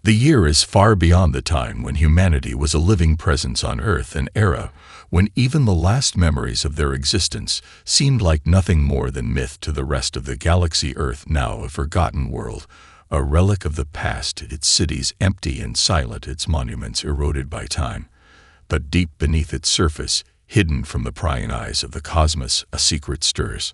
The year is far beyond the time when humanity was a living presence on Earth, an era when even the last memories of their existence seemed like nothing more than myth to the rest of the galaxy. Earth, now a forgotten world, a relic of the past, its cities empty and silent, its monuments eroded by time. But deep beneath its surface, hidden from the prying eyes of the cosmos, a secret stirs.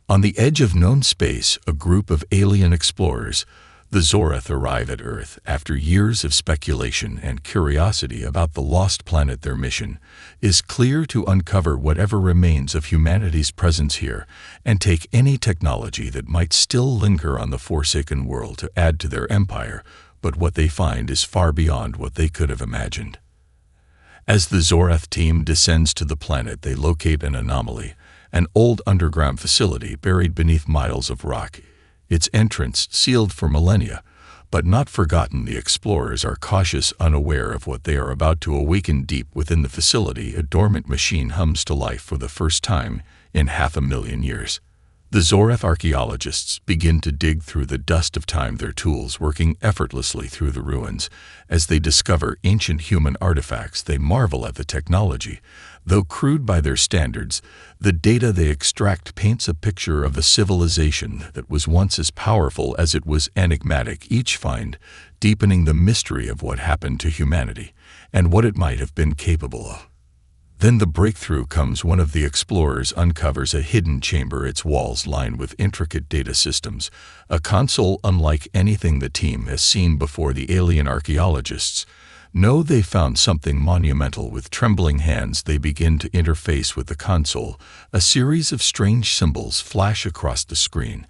On the edge of known space, a group of alien explorers, the Zorath, arrive at Earth after years of speculation and curiosity about the lost planet. Their mission is clear: to uncover whatever remains of humanity's presence here and take any technology that might still linger on the forsaken world to add to their empire. But what they find is far beyond what they could have imagined. As the Zorath team descends to the planet, they locate an anomaly, an old underground facility buried beneath miles of rock, its entrance sealed for millennia, but not forgotten. The explorers are cautious, unaware of what they are about to awaken. Deep within the facility, a dormant machine hums to life for the first time in 500,000 years. The Zorath archaeologists begin to dig through the dust of time, their tools working effortlessly through the ruins. As they discover ancient human artifacts, they marvel at the technology. Though crude by their standards, the data they extract paints a picture of a civilization that was once as powerful as it was enigmatic, each find deepening the mystery of what happened to humanity and what it might have been capable of. Then the breakthrough comes. One of the explorers uncovers a hidden chamber, its walls lined with intricate data systems, a console unlike anything the team has seen before. The alien archaeologists know they found something monumental. With trembling hands, they begin to interface with the console. A series of strange symbols flash across the screen,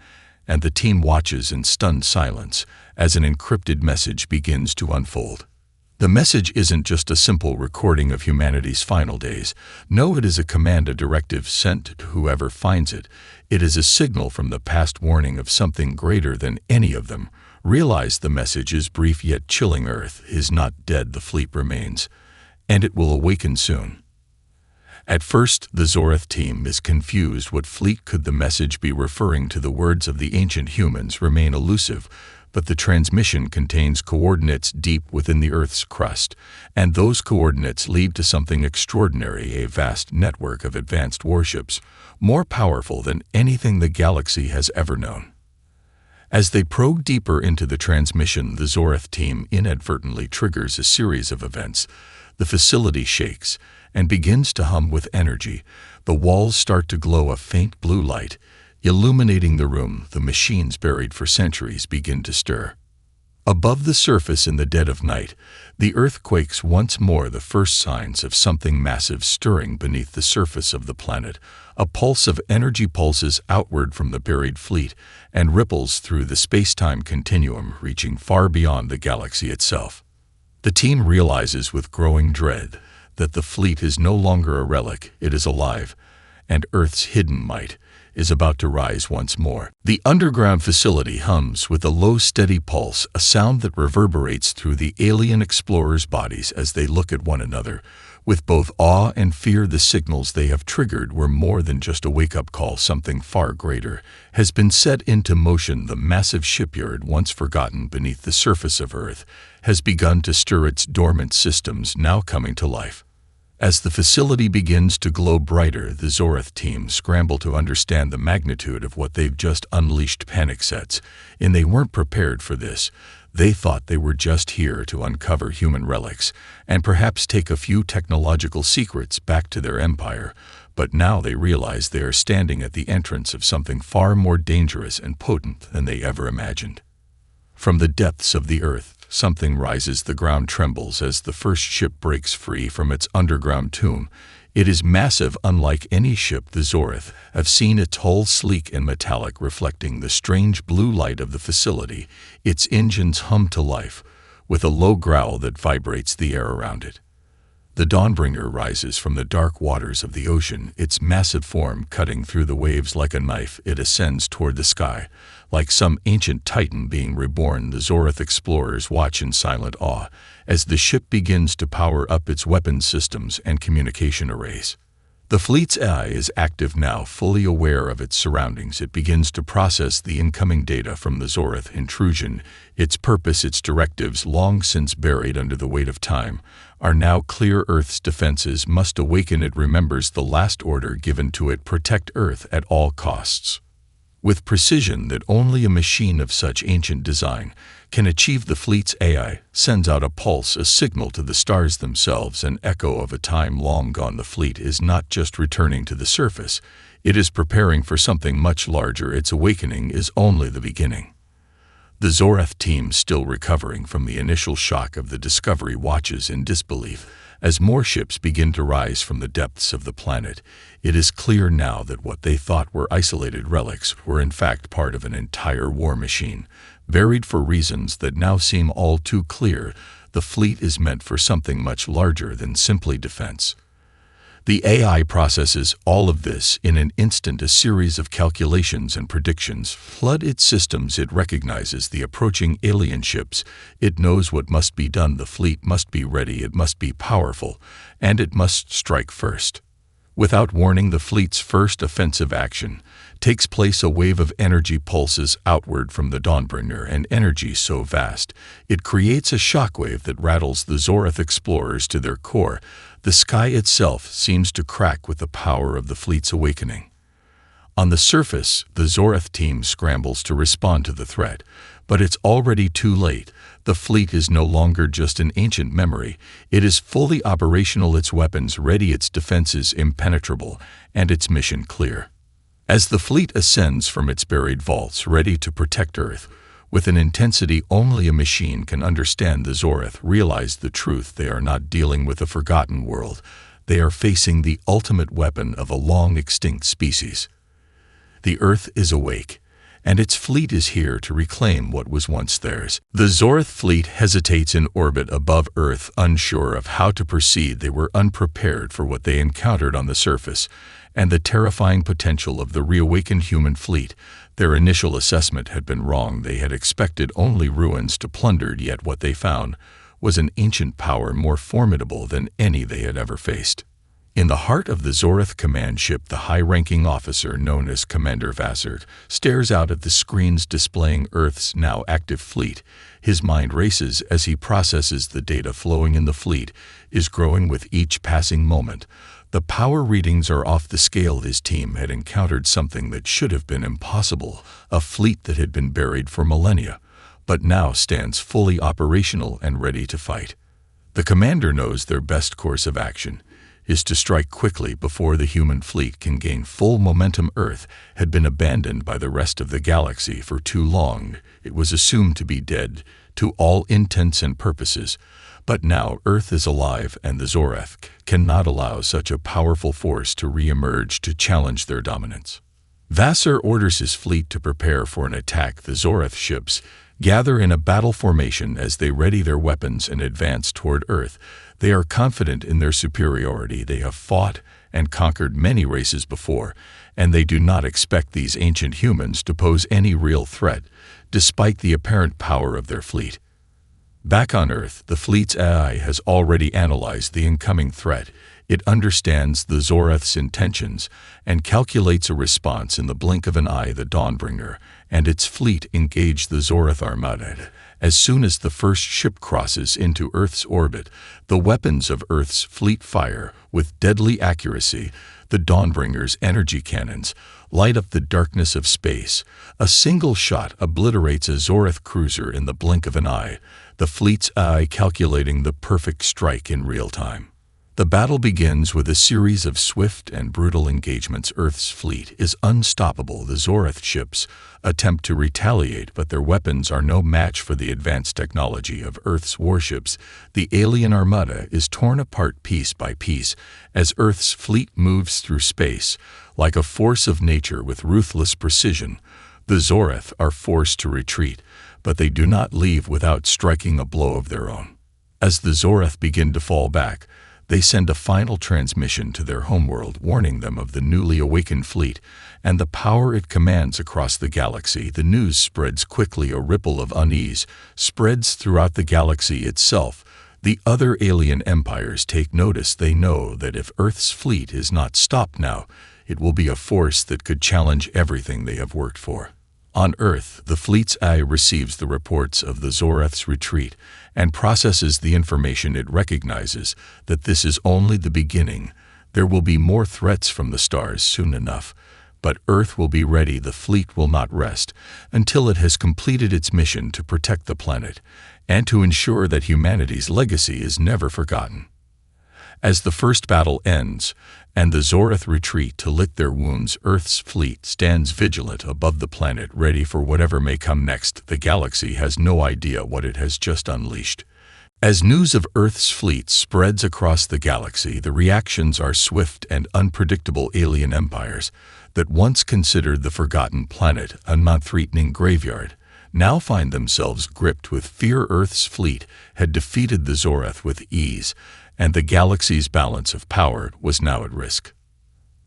and the team watches in stunned silence as an encrypted message begins to unfold. The message isn't just a simple recording of humanity's final days. No, it is a command, a directive sent to whoever finds it. It is a signal from the past, warning of something greater than any of them. Realize the message is brief yet chilling. Earth is not dead, the fleet remains, and it will awaken soon. At first, the Zorath team is confused. What fleet could the message be referring to? The words of the ancient humans remain elusive, but the transmission contains coordinates deep within the Earth's crust, and those coordinates lead to something extraordinary: a vast network of advanced warships, more powerful than anything the galaxy has ever known. As they probe deeper into the transmission, the Zorath team inadvertently triggers a series of events. The facility shakes and begins to hum with energy. The walls start to glow a faint blue light, illuminating the room. The machines buried for centuries begin to stir. Above the surface, in the dead of night, the Earth quakes once more, the first signs of something massive stirring beneath the surface of the planet. A pulse of energy pulses outward from the buried fleet and ripples through the space-time continuum, reaching far beyond the galaxy itself. The team realizes with growing dread that the fleet is no longer a relic, it is alive, and Earth's hidden might is about to rise once more. The underground facility hums with a low, steady pulse, a sound that reverberates through the alien explorers' bodies as they look at one another with both awe and fear. The signals they have triggered were more than just a wake-up call. Something far greater has been set into motion. The massive shipyard, once forgotten beneath the surface of Earth, has begun to stir, its dormant systems now coming to life. As the facility begins to glow brighter, the Zorath team scramble to understand the magnitude of what they've just unleashed. Panic sets in. They weren't prepared for this. They thought they were just here to uncover human relics and perhaps take a few technological secrets back to their empire. But now they realize they are standing at the entrance of something far more dangerous and potent than they ever imagined. From the depths of the Earth, something rises. The ground trembles as the first ship breaks free from its underground tomb. It is massive, unlike any ship the Zorath have seen. Its hull sleek and metallic, reflecting the strange blue light of the facility. Its engines hum to life, with a low growl that vibrates the air around it. The Dawnbringer rises from the dark waters of the ocean, its massive form cutting through the waves like a knife. It ascends toward the sky, like some ancient titan being reborn. The Zorath explorers watch in silent awe as the ship begins to power up its weapons systems and communication arrays. The fleet's AI is active now, fully aware of its surroundings. It begins to process the incoming data from the Zorath intrusion. Its purpose, its directives, long since buried under the weight of time, are now clear. Earth's defenses must awaken. It remembers the last order given to it: protect Earth at all costs. With precision that only a machine of such ancient design can achieve, the fleet's AI sends out a pulse, a signal to the stars themselves, an echo of a time long gone. The fleet is not just returning to the surface, it is preparing for something much larger. Its awakening is only the beginning. The Zorath team, still recovering from the initial shock of the discovery, watches in disbelief as more ships begin to rise from the depths of the planet. It is clear now that what they thought were isolated relics were in fact part of an entire war machine, buried for reasons that now seem all too clear. The fleet is meant for something much larger than simply defense. The AI processes all of this in an instant. A series of calculations and predictions flood its systems. It recognizes the approaching alien ships. It knows what must be done. The fleet must be ready, it must be powerful, and it must strike first. Without warning, the fleet's first offensive action takes place. A wave of energy pulses outward from the Dawnbringer, an energy so vast it creates a shockwave that rattles the Zorath explorers to their core. The sky itself seems to crack with the power of the fleet's awakening. On the surface, the Zorath team scrambles to respond to the threat, but it's already too late. The fleet is no longer just an ancient memory. It is fully operational, its weapons ready, its defenses impenetrable, and its mission clear. As the fleet ascends from its buried vaults, ready to protect Earth, with an intensity only a machine can understand, the Zorath realize the truth. They are not dealing with a forgotten world. They are facing the ultimate weapon of a long-extinct species. The Earth is awake, and its fleet is here to reclaim what was once theirs. The Zorath fleet hesitates in orbit above Earth, unsure of how to proceed. They were unprepared for what they encountered on the surface, and the terrifying potential of the reawakened human fleet. Their initial assessment had been wrong. They had expected only ruins to plunder, yet what they found was an ancient power more formidable than any they had ever faced. In the heart of the Zorath command ship, the high-ranking officer known as Commander Vassart stares out at the screens displaying Earth's now active fleet. His mind races as he processes the data flowing in. The fleet is growing with each passing moment. The power readings are off the scale. His team had encountered something that should have been impossible, a fleet that had been buried for millennia, but now stands fully operational and ready to fight. The commander knows their best course of action is to strike quickly before the human fleet can gain full momentum. Earth had been abandoned by the rest of the galaxy for too long. It was assumed to be dead to all intents and purposes. But now Earth is alive, and the Zorath cannot allow such a powerful force to re-emerge to challenge their dominance. Vassar orders his fleet to prepare for an attack. The Zorath ships gather in a battle formation as they ready their weapons and advance toward Earth. They are confident in their superiority. They have fought and conquered many races before, and they do not expect these ancient humans to pose any real threat, despite the apparent power of their fleet. Back on Earth, the fleet's AI has already analyzed the incoming threat. It understands the Zorath's intentions and calculates a response in the blink of an eye. The Dawnbringer and its fleet engage the Zorath armada. As soon as the first ship crosses into Earth's orbit, the weapons of Earth's fleet fire with deadly accuracy. The Dawnbringer's energy cannons light up the darkness of space. A single shot obliterates a Zorath cruiser in the blink of an eye, the fleet's AI calculating the perfect strike in real time. The battle begins with a series of swift and brutal engagements. Earth's fleet is unstoppable. The Zorath ships attempt to retaliate, but their weapons are no match for the advanced technology of Earth's warships. The alien armada is torn apart piece by piece as Earth's fleet moves through space like a force of nature with ruthless precision. The Zorath are forced to retreat, but they do not leave without striking a blow of their own. As the Zorath begin to fall back, they send a final transmission to their homeworld, warning them of the newly awakened fleet and the power it commands across the galaxy. The news spreads quickly. A ripple of unease spreads throughout the galaxy itself. The other alien empires take notice. They know that if Earth's fleet is not stopped now, it will be a force that could challenge everything they have worked for. On Earth, the fleet's eye receives the reports of the Zoreth's retreat and processes the information. It recognizes that this is only the beginning. There will be more threats from the stars soon enough, but Earth will be ready. The fleet will not rest until it has completed its mission to protect the planet and to ensure that humanity's legacy is never forgotten. As the first battle ends and the Zoreth retreat to lick their wounds, Earth's fleet stands vigilant above the planet, ready for whatever may come next. The galaxy has no idea what it has just unleashed. As news of Earth's fleet spreads across the galaxy, the reactions are swift and unpredictable. Alien empires that once considered the forgotten planet a non-threatening graveyard now find themselves gripped with fear. Earth's fleet had defeated the Zoreth with ease, and the galaxy's balance of power was now at risk.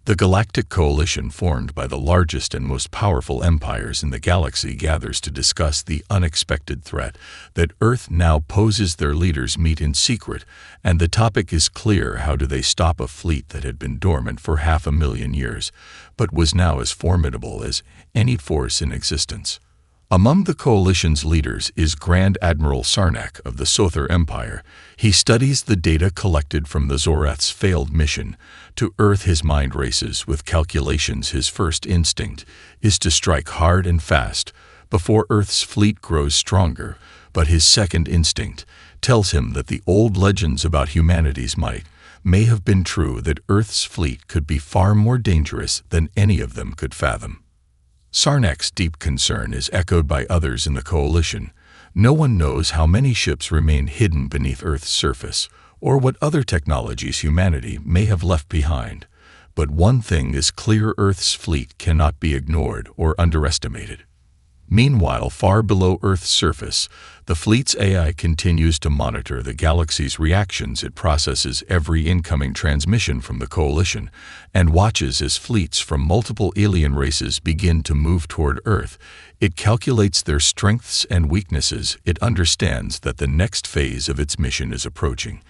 The Galactic Coalition, formed by the largest and most powerful empires in the galaxy, gathers to discuss the unexpected threat that Earth now poses. Their leaders meet in secret, and the topic is clear: how do they stop a fleet that had been dormant for 500,000 years, but was now as formidable as any force in existence? Among the coalition's leaders is Grand Admiral Sarnak of the Sother Empire. He studies the data collected from the Zoreth's failed mission to Earth. His mind races with calculations. His first instinct is to strike hard and fast before Earth's fleet grows stronger, but his second instinct tells him that the old legends about humanity's might may have been true, that Earth's fleet could be far more dangerous than any of them could fathom. Sarnak's deep concern is echoed by others in the coalition. No one knows how many ships remain hidden beneath Earth's surface, or what other technologies humanity may have left behind. But one thing is clear: Earth's fleet cannot be ignored or underestimated. Meanwhile, far below Earth's surface, the fleet's AI continues to monitor the galaxy's reactions. It processes every incoming transmission from the coalition and watches as fleets from multiple alien races begin to move toward Earth. It calculates their strengths and weaknesses. It understands that the next phase of its mission is approaching,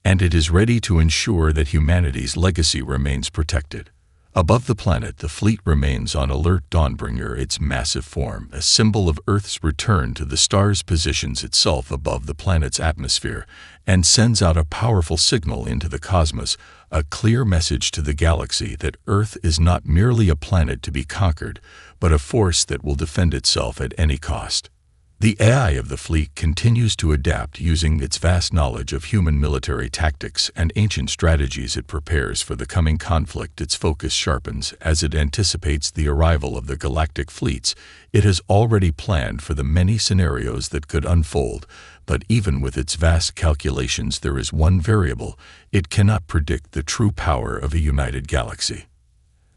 and it is ready to ensure that humanity's legacy remains protected. Above the planet, the fleet remains on alert. Dawnbringer, its massive form, a symbol of Earth's return to the stars, positions itself above the planet's atmosphere and sends out a powerful signal into the cosmos, a clear message to the galaxy that Earth is not merely a planet to be conquered, but a force that will defend itself at any cost. The AI of the fleet continues to adapt, using its vast knowledge of human military tactics and ancient strategies. It prepares for the coming conflict. Its focus sharpens as it anticipates the arrival of the galactic fleets. It has already planned for the many scenarios that could unfold, but even with its vast calculations, there is one variable: it cannot predict the true power of a united galaxy.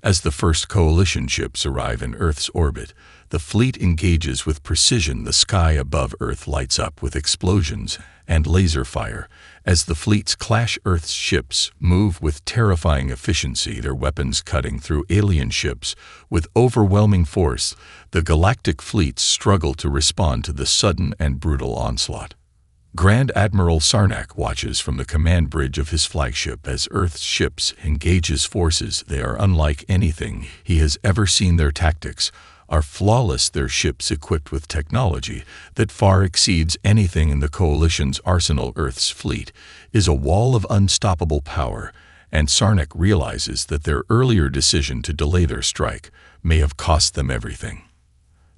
As the first coalition ships arrive in Earth's orbit, the fleet engages with precision. The sky above Earth lights up with explosions and laser fire. As the fleets clash, Earth's ships move with terrifying efficiency, their weapons cutting through alien ships with overwhelming force. The galactic fleets struggle to respond to the sudden and brutal onslaught. Grand Admiral Sarnak watches from the command bridge of his flagship as Earth's ships engage his forces. They are unlike anything he has ever seen. Their tactics are flawless, their ships equipped with technology that far exceeds anything in the coalition's arsenal. Earth's fleet is a wall of unstoppable power, and Sarnak realizes that their earlier decision to delay their strike may have cost them everything.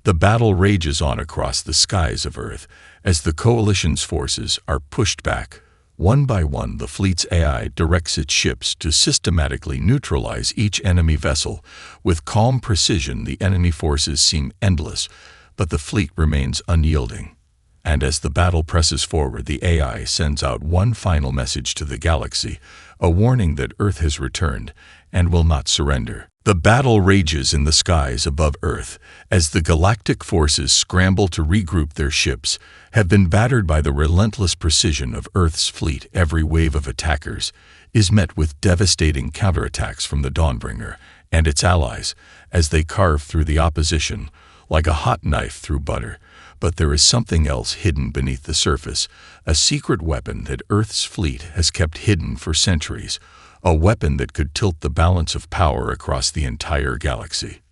The battle rages on across the skies of Earth as the coalition's forces are pushed back. One by one, the fleet's AI directs its ships to systematically neutralize each enemy vessel. With calm precision, the enemy forces seem endless, but the fleet remains unyielding. And as the battle presses forward, the AI sends out one final message to the galaxy, a warning that Earth has returned and will not surrender. The battle rages in the skies above Earth as the galactic forces scramble to regroup. Their ships have been battered by the relentless precision of Earth's fleet. Every wave of attackers is met with devastating counterattacks from the Dawnbringer and its allies as they carve through the opposition like a hot knife through butter. But there is something else hidden beneath the surface, a secret weapon that Earth's fleet has kept hidden for centuries, a weapon that could tilt the balance of power across the entire galaxy.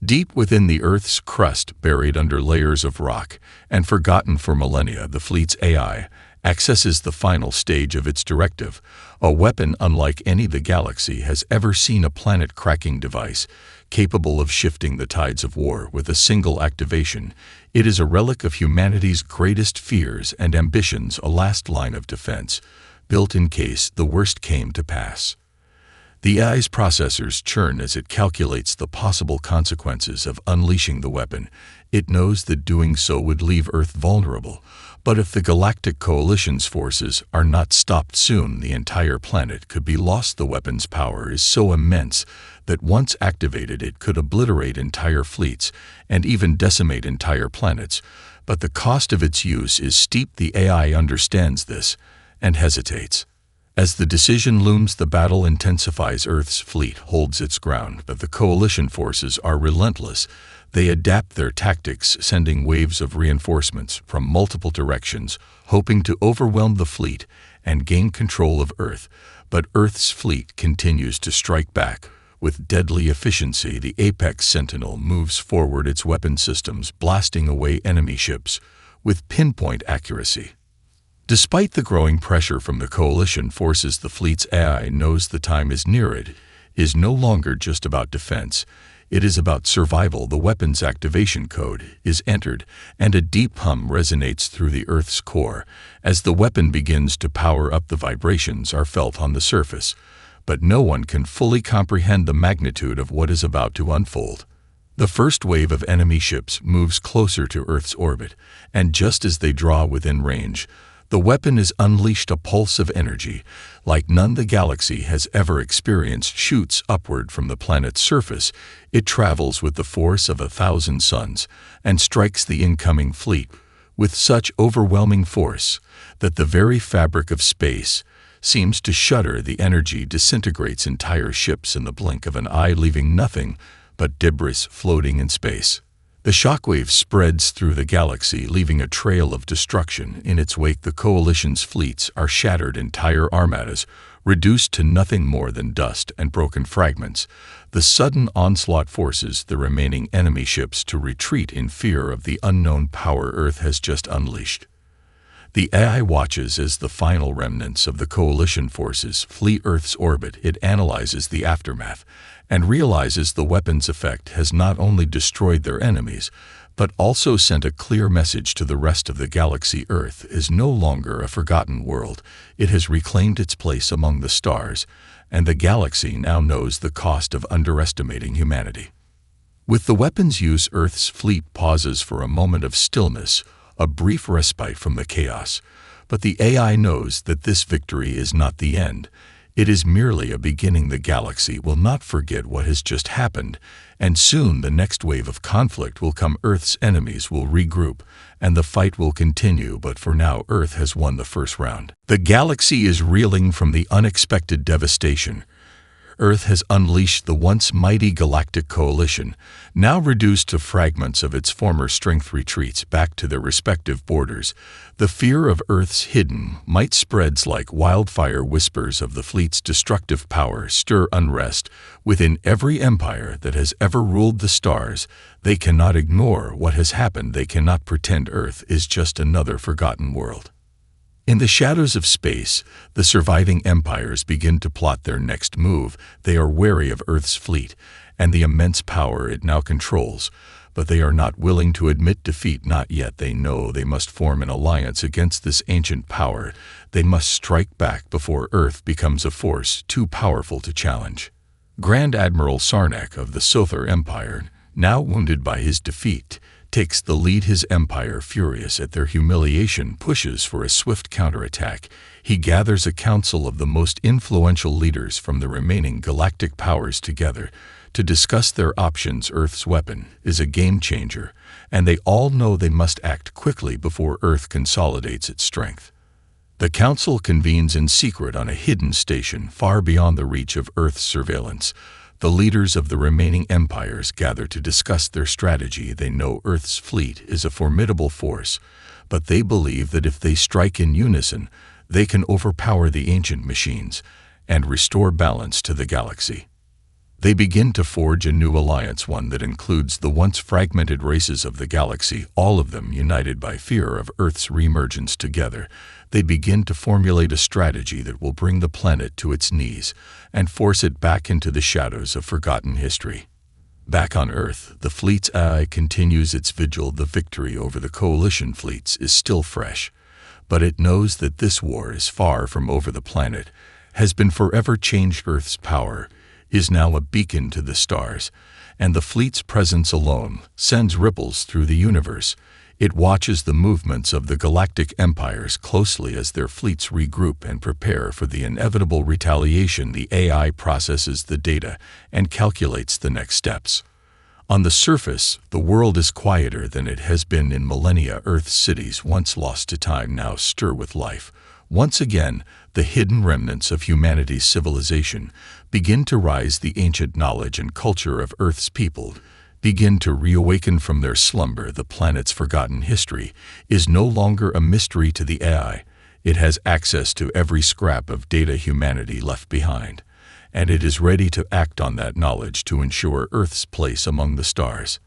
Deep within the Earth's crust, buried under layers of rock and forgotten for millennia, the fleet's AI accesses the final stage of its directive, a weapon unlike any the galaxy has ever seen, a planet-cracking device capable of shifting the tides of war with a single activation. It is a relic of humanity's greatest fears and ambitions, a last line of defense, built in case the worst came to pass. The AI's processors churn as it calculates the possible consequences of unleashing the weapon. It knows that doing so would leave Earth vulnerable, but if the Galactic Coalition's forces are not stopped soon, the entire planet could be lost. The weapon's power is so immense that once activated it could obliterate entire fleets and even decimate entire planets, but the cost of its use is steep. The AI understands this and hesitates. As the decision looms, the battle intensifies. Earth's fleet holds its ground, but the Coalition forces are relentless. They adapt their tactics, sending waves of reinforcements from multiple directions, hoping to overwhelm the fleet and gain control of Earth. But Earth's fleet continues to strike back. With deadly efficiency, the Apex Sentinel moves forward, its weapon systems blasting away enemy ships with pinpoint accuracy. Despite the growing pressure from the Coalition forces, the fleet's AI knows the time is near. It is no longer just about defense. It is about survival. The weapon's activation code is entered, and a deep hum resonates through the Earth's core. As the weapon begins to power up, the vibrations are felt on the surface, but no one can fully comprehend the magnitude of what is about to unfold. The first wave of enemy ships moves closer to Earth's orbit, and just as they draw within range, the weapon is unleashed. A pulse of energy, like none the galaxy has ever experienced, shoots upward from the planet's surface. It travels with the force of 1,000 suns and strikes the incoming fleet with such overwhelming force that the very fabric of space seems to shudder. The energy disintegrates entire ships in the blink of an eye, leaving nothing but debris floating in space. The shockwave spreads through the galaxy, leaving a trail of destruction in its wake. The Coalition's fleets are shattered, entire armadas reduced to nothing more than dust and broken fragments. The sudden onslaught forces the remaining enemy ships to retreat in fear of the unknown power Earth has just unleashed. The AI watches as the final remnants of the Coalition forces flee Earth's orbit. It analyzes the aftermath and realizes the weapon's effect has not only destroyed their enemies, but also sent a clear message to the rest of the galaxy. Earth is no longer a forgotten world. It has reclaimed its place among the stars, and the galaxy now knows the cost of underestimating humanity. With the weapon's use, Earth's fleet pauses for a moment of stillness, a brief respite from the chaos. But the AI knows that this victory is not the end. It is merely a beginning. The galaxy will not forget what has just happened, and soon the next wave of conflict will come. Earth's enemies will regroup, and the fight will continue, but for now Earth has won the first round. The galaxy is reeling from the unexpected devastation. Earth has unleashed the once mighty Galactic Coalition, now reduced to fragments of its former strength, retreats back to their respective borders. The fear of Earth's hidden might spreads like wildfire. Whispers of the fleet's destructive power stir unrest within every empire that has ever ruled the stars. They cannot ignore what has happened. They cannot pretend Earth is just another forgotten world. In the shadows of space, the surviving empires begin to plot their next move. They are wary of Earth's fleet and the immense power it now controls, but they are not willing to admit defeat. Not yet. They know they must form an alliance against this ancient power. They must strike back before Earth becomes a force too powerful to challenge. Grand Admiral Sarnak of the Sothar Empire, now wounded by his defeat, takes the lead. His empire, furious at their humiliation, pushes for a swift counterattack. He gathers a council of the most influential leaders from the remaining galactic powers together to discuss their options. Earth's weapon is a game changer, and they all know they must act quickly before Earth consolidates its strength. The council convenes in secret on a hidden station far beyond the reach of Earth's surveillance. The leaders of the remaining empires gather to discuss their strategy. They know Earth's fleet is a formidable force, but they believe that if they strike in unison, they can overpower the ancient machines and restore balance to the galaxy. They begin to forge a new alliance, one that includes the once fragmented races of the galaxy, all of them united by fear of Earth's reemergence. Together, they begin to formulate a strategy that will bring the planet to its knees and force it back into the shadows of forgotten history. Back on Earth, the fleet's AI continues its vigil. The victory over the coalition fleets is still fresh, but it knows that this war is far from over. The planet has been forever changed. Earth's power is now a beacon to the stars, and the fleet's presence alone sends ripples through the universe. It watches the movements of the galactic empires closely as their fleets regroup and prepare for the inevitable retaliation. The AI processes the data and calculates the next steps. On the surface, the world is quieter than it has been in millennia. Earth's cities, once lost to time, now stir with life. Once again, the hidden remnants of humanity's civilization begin to rise. The ancient knowledge and culture of Earth's people begin to reawaken from their slumber. The planet's forgotten history is no longer a mystery to the AI. It has access to every scrap of data humanity left behind, and it is ready to act on that knowledge to ensure Earth's place among the stars.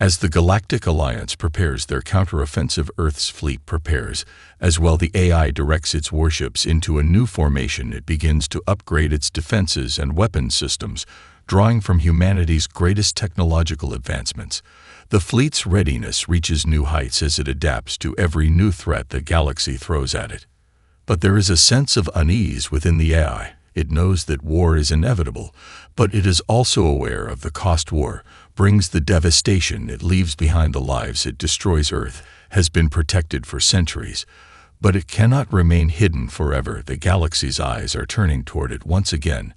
As the Galactic Alliance prepares their counteroffensive, Earth's fleet prepares as well. The AI directs its warships into a new formation. It begins to upgrade its defenses and weapons systems, drawing from humanity's greatest technological advancements. The fleet's readiness reaches new heights as it adapts to every new threat the galaxy throws at it. But there is a sense of unease within the AI. It knows that war is inevitable, but it is also aware of the cost war brings. The devastation it leaves behind, the lives it destroys. Earth has been protected for centuries, but it cannot remain hidden forever. The galaxy's eyes are turning toward it once again,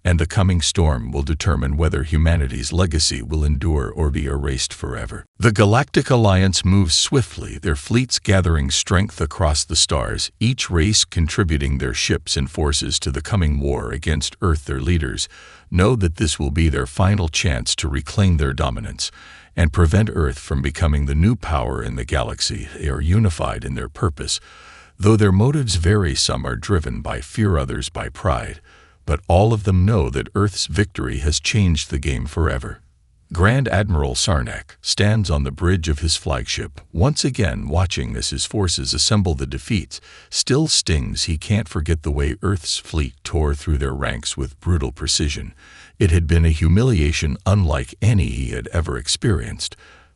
and the coming storm will determine whether humanity's legacy will endure or be erased forever. The Galactic Alliance moves swiftly, their fleets gathering strength across the stars, each race contributing their ships and forces to the coming war against Earth. Their leaders know that this will be their final chance to reclaim their dominance and prevent Earth from becoming the new power in the galaxy. They are unified in their purpose, though their motives vary. Some are driven by fear, others by pride, but all of them know that Earth's victory has changed the game forever. Grand Admiral Sarnak stands on the bridge of his flagship, once again watching as his forces assemble. The defeats still stings. He can't forget the way Earth's fleet tore through their ranks with brutal precision. It had been a humiliation unlike any he had ever experienced,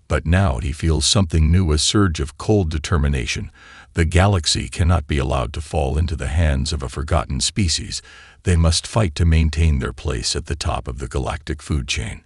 but now he feels something new, a surge of cold determination. The galaxy cannot be allowed to fall into the hands of a forgotten species. They must fight to maintain their place at the top of the galactic food chain.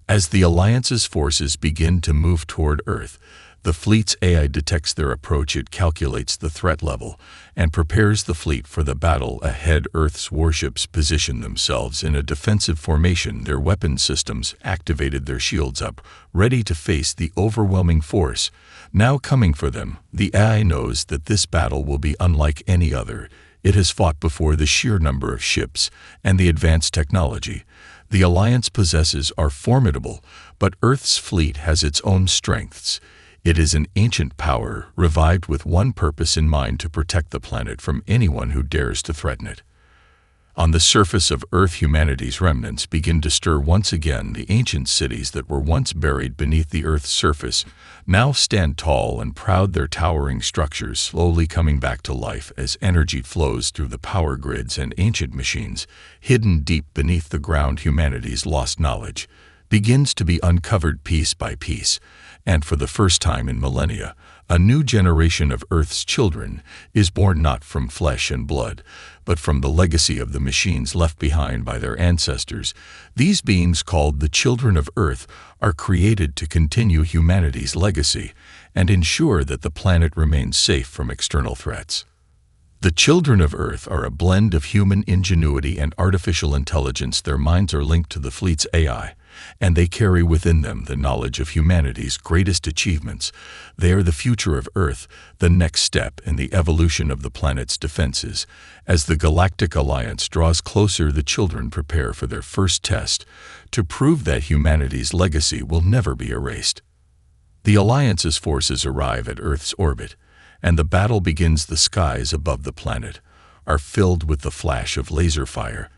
As the Alliance's forces begin to move toward Earth, the fleet's AI detects their approach. It calculates the threat level and prepares the fleet for the battle ahead. Earth's warships position themselves in a defensive formation, their weapon systems activated, their shields up, ready to face the overwhelming force now coming for them. The AI knows that this battle will be unlike any other it has fought before. The sheer number of ships and the advanced technology the Alliance possesses are formidable, but Earth's fleet has its own strengths. It is an ancient power, revived with one purpose in mind: to protect the planet from anyone who dares to threaten it. On the surface of Earth, humanity's remnants begin to stir once again. The ancient cities that were once buried beneath the Earth's surface now stand tall and proud, their towering structures slowly coming back to life as energy flows through the power grids and ancient machines. Hidden deep beneath the ground, humanity's lost knowledge begins to be uncovered piece by piece, and for the first time in millennia, a new generation of Earth's children is born, not from flesh and blood, but from the legacy of the machines left behind by their ancestors. These beings, called the children of Earth, are created to continue humanity's legacy and ensure that the planet remains safe from external threats. The children of Earth are a blend of human ingenuity and artificial intelligence. Their minds are linked to the fleet's AI, and they carry within them the knowledge of humanity's greatest achievements. They are the future of Earth, the next step in the evolution of the planet's defenses. As the Galactic Alliance draws closer, the children prepare for their first test to prove that humanity's legacy will never be erased. The Alliance's forces arrive at Earth's orbit, and the battle begins. The skies above the planet are filled with the flash of laser fire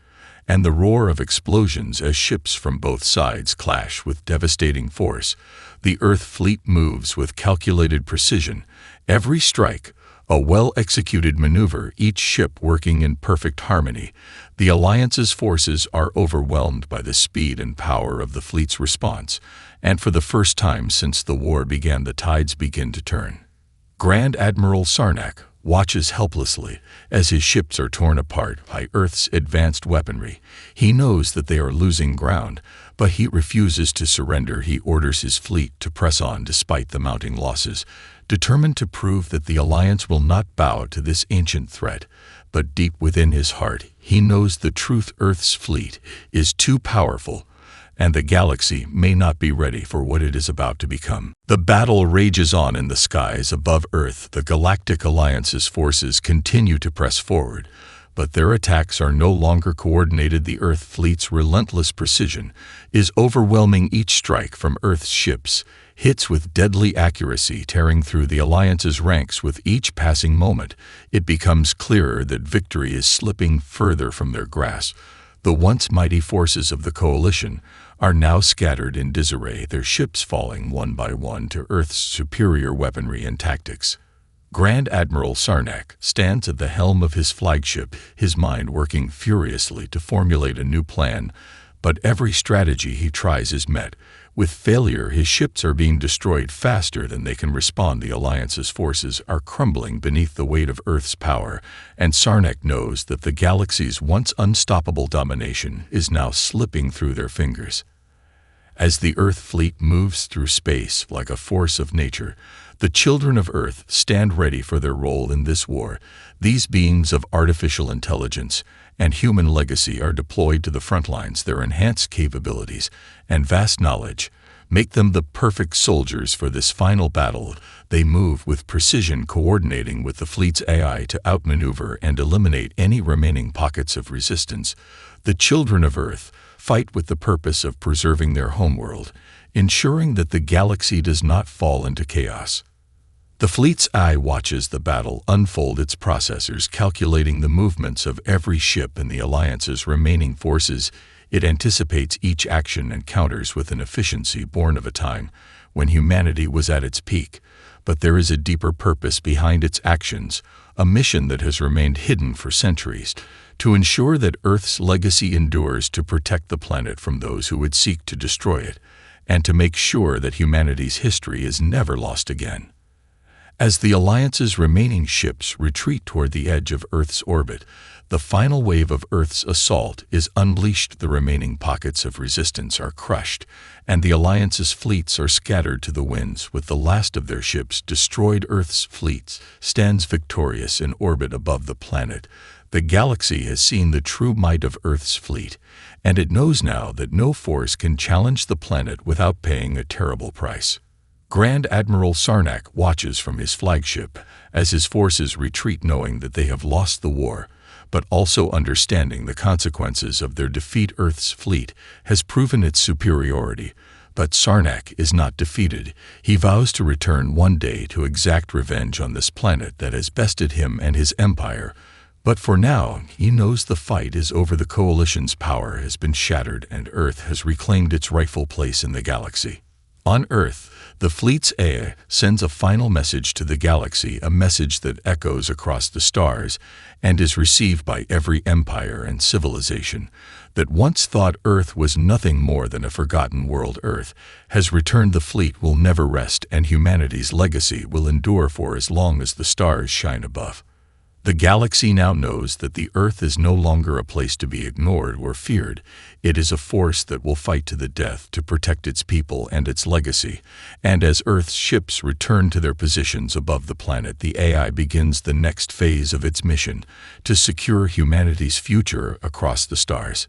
and the roar of explosions as ships from both sides clash with devastating force. The Earth fleet moves with calculated precision, every strike a well-executed maneuver, each ship working in perfect harmony. The Alliance's forces are overwhelmed by the speed and power of the fleet's response, and for the first time since the war began, the tides begin to turn. Grand Admiral Sarnak watches helplessly as his ships are torn apart by Earth's advanced weaponry. He knows that they are losing ground, but he refuses to surrender. He orders his fleet to press on despite the mounting losses, determined to prove that the Alliance will not bow to this ancient threat. But deep within his heart, he knows the truth: Earth's fleet is too powerful, and the galaxy may not be ready for what it is about to become. The battle rages on in the skies above Earth. The Galactic Alliance's forces continue to press forward, but their attacks are no longer coordinated. The Earth fleet's relentless precision is overwhelming. Each strike from Earth's ships hits with deadly accuracy, tearing through the Alliance's ranks. With each passing moment, it becomes clearer that victory is slipping further from their grasp. The once mighty forces of the coalition are now scattered in disarray, their ships falling one by one to Earth's superior weaponry and tactics. Grand Admiral Sarnak stands at the helm of his flagship, his mind working furiously to formulate a new plan, but every strategy he tries is met with failure. His ships are being destroyed faster than they can respond. The Alliance's forces are crumbling beneath the weight of Earth's power, and Sarnak knows that the galaxy's once unstoppable domination is now slipping through their fingers. As the Earth fleet moves through space like a force of nature, the children of Earth stand ready for their role in this war. These beings of artificial intelligence and human legacy are deployed to the front lines. Their enhanced capabilities and vast knowledge make them the perfect soldiers for this final battle. They move with precision, coordinating with the fleet's AI to outmaneuver and eliminate any remaining pockets of resistance. The children of Earth fight with the purpose of preserving their homeworld, ensuring that the galaxy does not fall into chaos. The fleet's eye watches the battle unfold, its processors calculating the movements of every ship and the Alliance's remaining forces. It anticipates each action and counters with an efficiency born of a time when humanity was at its peak. But there is a deeper purpose behind its actions, a mission that has remained hidden for centuries, to ensure that Earth's legacy endures, to protect the planet from those who would seek to destroy it, and to make sure that humanity's history is never lost again. As the Alliance's remaining ships retreat toward the edge of Earth's orbit, the final wave of Earth's assault is unleashed. The remaining pockets of resistance are crushed, and the Alliance's fleets are scattered to the winds. With the last of their ships destroyed, Earth's fleet stands victorious in orbit above the planet. The galaxy has seen the true might of Earth's fleet, and it knows now that no force can challenge the planet without paying a terrible price. Grand Admiral Sarnak watches from his flagship as his forces retreat, knowing that they have lost the war, but also understanding the consequences of their defeat. Earth's fleet has proven its superiority, but Sarnak is not defeated. He vows to return one day to exact revenge on this planet that has bested him and his empire. But for now, he knows the fight is over. The Coalition's power has been shattered, and Earth has reclaimed its rightful place in the galaxy. On Earth, the fleet's AI sends a final message to the galaxy, a message that echoes across the stars and is received by every empire and civilization that once thought Earth was nothing more than a forgotten world. Earth has returned. The fleet will never rest, and humanity's legacy will endure for as long as the stars shine above. The galaxy now knows that the Earth is no longer a place to be ignored or feared. It is a force that will fight to the death to protect its people and its legacy. And as Earth's ships return to their positions above the planet, the AI begins the next phase of its mission, to secure humanity's future across the stars.